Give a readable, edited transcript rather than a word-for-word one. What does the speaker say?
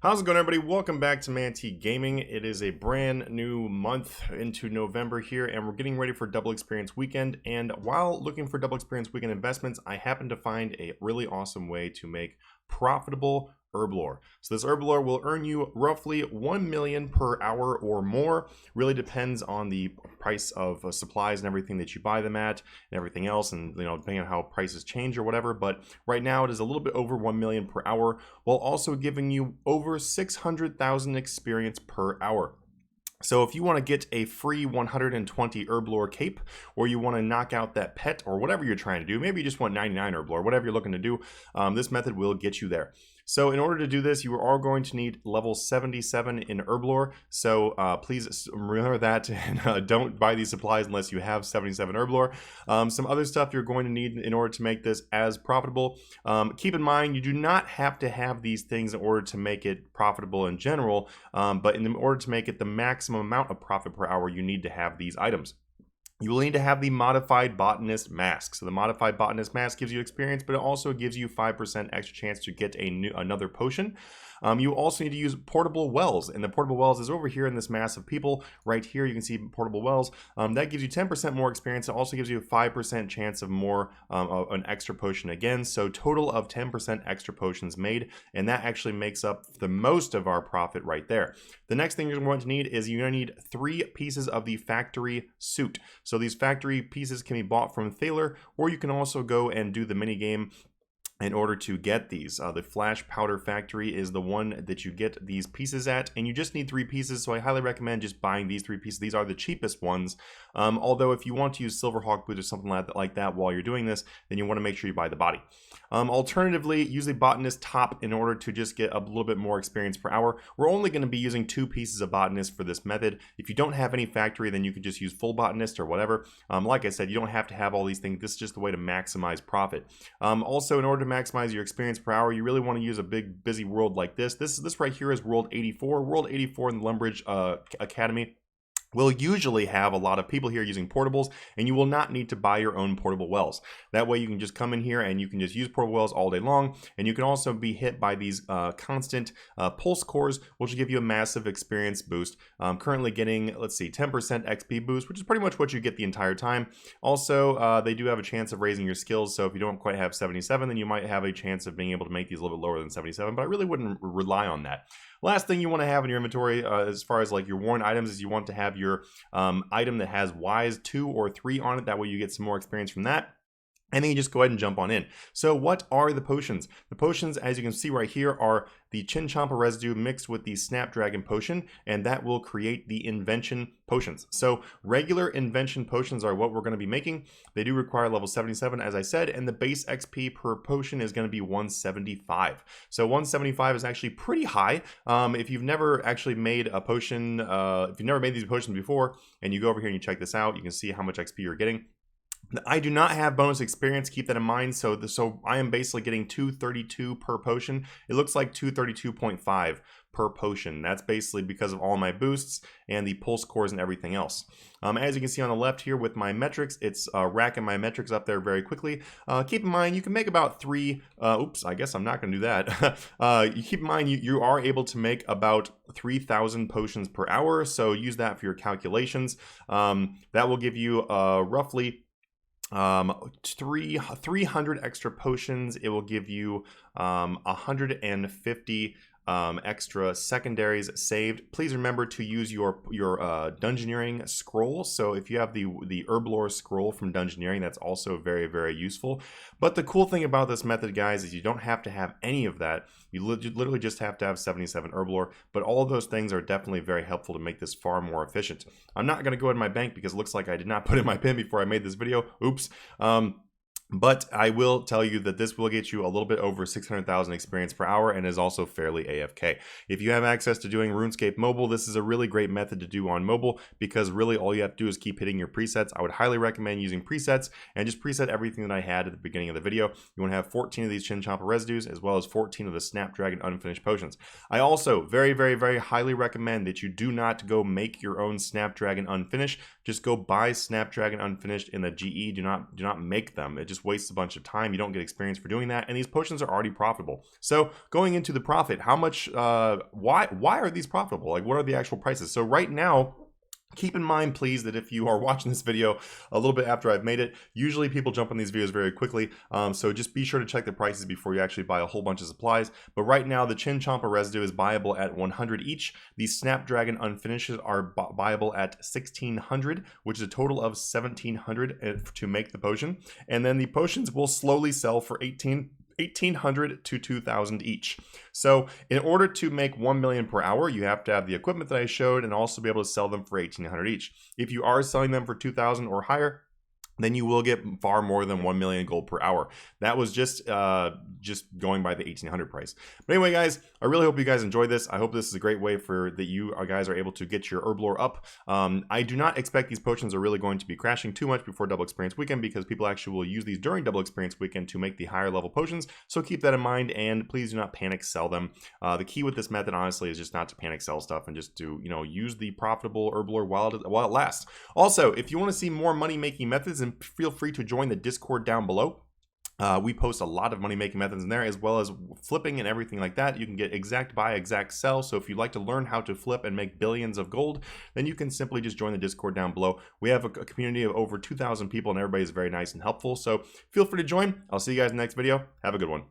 How's it going, everybody? Welcome back to Manatee Gaming. It is a brand new month into November here, and we're getting ready for Double Experience Weekend. And while looking for Double Experience Weekend investments, I happened to find a really awesome way to make profitable Herblore. So this Herblore will earn you roughly 1 million per hour or more. Really depends on the price of supplies and everything that you buy them at and everything else, and depending on how prices change or whatever. But right now it is a little bit over 1 million per hour, while also giving you over 600,000 experience per hour. So if you want to get a free 120 Herblore cape, or you want to knock out that pet, or whatever you're trying to do, maybe you just want 99 Herblore, whatever you're looking to do, this method will get you there. So in order to do this, you are going to need level 77 in Herblore. So please remember that, and don't buy these supplies unless you have 77 Herblore. Some other stuff you're going to need in order to make this as profitable. Keep in mind, you do not have to have these things in order to make it profitable in general, but in order to make it the maximum amount of profit per hour, you need to have these items. You will need to have the Modified Botanist Mask. So the Modified Botanist Mask gives you experience, but it also gives you 5% extra chance to get another potion. You also need to use Portable Wells, and the Portable Wells is over here in this mass of people. Right here you can see Portable Wells. That gives you 10% more experience. It also gives you a 5% chance of more an extra potion again. So total of 10% extra potions made, and that actually makes up the most of our profit right there. The next thing you're going to need is you're going to need 3 pieces of the factory suit. So these factory pieces can be bought from Thaler, or you can also go and do the mini game in order to get these. The Flash Powder Factory is the one that you get these pieces at, and you just need 3 pieces, so I highly recommend just buying these 3 pieces. These are the cheapest ones, although if you want to use Silverhawk boots or something like that while you're doing this, then you want to make sure you buy the body. Alternatively, use a Botanist Top in order to just get a little bit more experience per hour. We're only going to be using 2 pieces of Botanist for this method. If you don't have any factory, then you can just use full Botanist or whatever. Like I said, you don't have to have all these things. This is just the way to maximize profit. Also, in order to maximize your experience per hour, you really want to use a big busy world like this. This right here is World 84. World 84 in the Lumbridge Academy will usually have a lot of people here using portables, and you will not need to buy your own portable wells. That way you can just come in here and you can just use portable wells all day long, and you can also be hit by these constant pulse cores, which will give you a massive experience boost. Currently getting, let's see, 10% XP boost, which is pretty much what you get the entire time. Also, they do have a chance of raising your skills, so if you don't quite have 77, then you might have a chance of being able to make these a little bit lower than 77, but I really wouldn't rely on that. Last thing you want to have in your inventory as far as like your worn items is you want to have your item that has Wise 2 or 3 on it. That way you get some more experience from that. And then you just go ahead and jump on in. So what are the potions? The potions, as you can see right here, are the Chinchompa residue mixed with the Snapdragon potion, and that will create the invention potions. So regular invention potions are what we're going to be making. They do require level 77, as I said, and the base XP per potion is going to be 175. So 175 is actually pretty high. If you've never actually made a potion, if you've never made these potions before, and you go over here and you check this out, you can see how much XP you're getting. I do not have bonus experience, keep that in mind, so I am basically getting 232 per potion. It looks like 232.5 per potion. That's basically because of all my boosts and the pulse cores and everything else. As you can see on the left here with my metrics, it's racking my metrics up there very quickly. Keep in mind, you can make about 3, oops, I guess I'm not going to do that. You keep in mind, you are able to make about 3,000 potions per hour, so use that for your calculations. That will give you roughly 300 extra potions. It will give you 150 extra secondaries saved. Please remember to use your Dungeoneering scroll. So if you have the Herblore scroll from Dungeoneering, that's also very, very useful. But the cool thing about this method, guys, is you don't have to have any of that. You literally just have to have 77 Herblore, but all of those things are definitely very helpful to make this far more efficient. I'm not going to go in my bank because it looks like I did not put in my PIN before I made this video. Oops. But I will tell you that this will get you a little bit over 600,000 experience per hour and is also fairly AFK. If you have access to doing Runescape mobile, this is a really great method to do on mobile because really all you have to do is keep hitting your presets. I would highly recommend using presets and just preset everything that I had at the beginning of the video. You want to have 14 of these Chinchompa residues as well as 14 of the Snapdragon unfinished potions. I also very, very, very highly recommend that you do not go make your own Snapdragon unfinished. Just go buy Snapdragon unfinished in the GE. Do not make them. It just just wastes a bunch of time. You don't get experience for doing that, and these potions are already profitable. So going into the profit, how much, why are these profitable? Like, what are the actual prices? So right now, keep in mind, please, that if you are watching this video a little bit after I've made it, usually people jump on these videos very quickly. So just be sure to check the prices before you actually buy a whole bunch of supplies. But right now, the Chinchompa residue is buyable at 100 each. The Snapdragon Unfinishes are buyable at 1600, which is a total of 1700 to make the potion. And then the potions will slowly sell for 1800 to 2000 each. So in order to make 1 million per hour, you have to have the equipment that I showed and also be able to sell them for 1800 each. If you are selling them for 2000 or higher, then you will get far more than 1 million gold per hour. That was just going by the 1800 price. But anyway, guys, I really hope you guys enjoyed this. I hope this is a great way for that you guys are able to get your Herblore up. I do not expect these potions are really going to be crashing too much before Double Experience Weekend, because people actually will use these during Double Experience Weekend to make the higher level potions. So keep that in mind, and please do not panic sell them. The key with this method, honestly, is just not to panic sell stuff and just to, use the profitable Herblore while it lasts. Also, if you want to see more money making methods, and feel free to join the Discord down below. We post a lot of money making methods in there, as well as flipping and everything like that. You can get exact buy, exact sell. So if you'd like to learn how to flip and make billions of gold, then you can simply just join the Discord down below. We have a community of over 2,000 people, and everybody is very nice and helpful. So feel free to join. I'll see you guys in the next video. Have a good one.